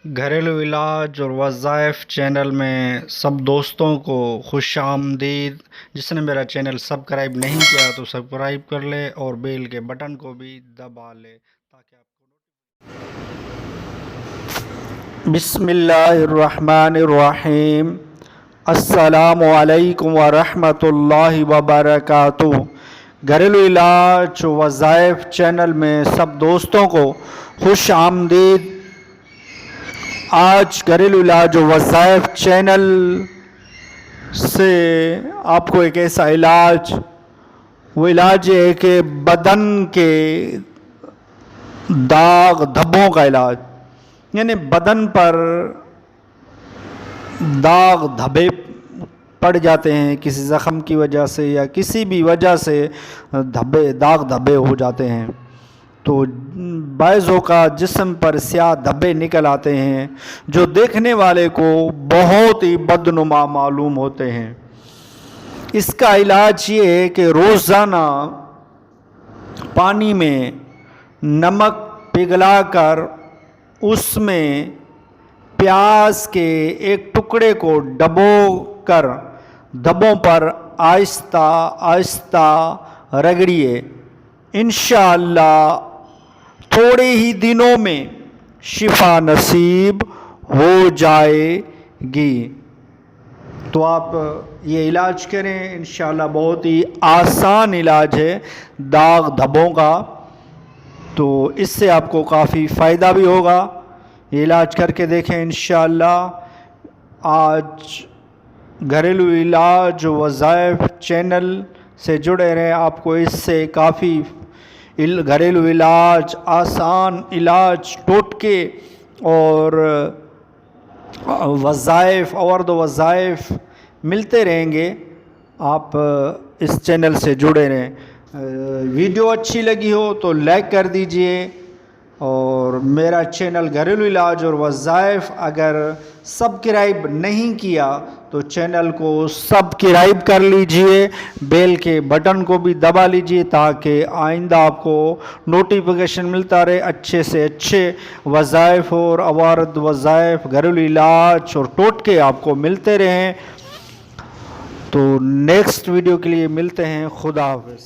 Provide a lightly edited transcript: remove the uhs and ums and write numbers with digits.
گھریلو علاج اور وظائف چینل میں سب دوستوں کو خوش آمدید۔ جس نے میرا چینل سبسکرائب نہیں کیا تو سبسکرائب کر لے اور بیل کے بٹن کو بھی دبا لے تاکہ آپ کو بسم اللہ الرحمن الرحیم۔ السلام علیکم ورحمۃ اللہ وبرکاتہ۔ گھریلو علاج وظائف چینل میں سب دوستوں کو خوش آمدید۔ آج گھریلو علاج و وظائف چینل سے آپ کو ایک ایسا وہ علاج ہے کہ بدن کے داغ دھبوں کا علاج، یعنی بدن پر داغ دھبے پڑ جاتے ہیں کسی زخم کی وجہ سے یا کسی بھی وجہ سے داغ دھبے ہو جاتے ہیں، تو بعضوں کا جسم پر سیاہ دھبے نکل آتے ہیں جو دیکھنے والے کو بہت ہی بدنما معلوم ہوتے ہیں۔ اس کا علاج یہ ہے کہ روزانہ پانی میں نمک پگھلا کر اس میں پیاز کے ایک ٹکڑے کو ڈبو کر دھبوں پر آہستہ آہستہ رگڑیے۔ انشاءاللہ تھوڑے ہی دنوں میں شفا نصیب ہو جائے گی۔ تو آپ یہ علاج کریں، انشاءاللہ بہت ہی آسان علاج ہے داغ دھبوں کا، تو اس سے آپ کو کافی فائدہ بھی ہوگا۔ یہ علاج کر کے دیکھیں انشاءاللہ۔ آج گھریلو علاج وظائف چینل سے جڑے رہیں، آپ کو اس سے کافی گھریلو علاج، آسان علاج، ٹوٹکے اور وظائف وظائف ملتے رہیں گے۔ آپ اس چینل سے جڑے رہیں۔ ویڈیو اچھی لگی ہو تو لائک کر دیجئے، اور میرا چینل گھریلو علاج اور وظائف اگر سبسکرائب نہیں کیا تو چینل کو سبسکرائب کر لیجئے، بیل کے بٹن کو بھی دبا لیجئے تاکہ آئندہ آپ کو نوٹیفیکیشن ملتا رہے اچھے سے اچھے وظائف اور عوارض وظائف، گھریلو علاج اور ٹوٹکے آپ کو ملتے رہیں۔ تو نیکسٹ ویڈیو کے لیے ملتے ہیں۔ خدا حافظ۔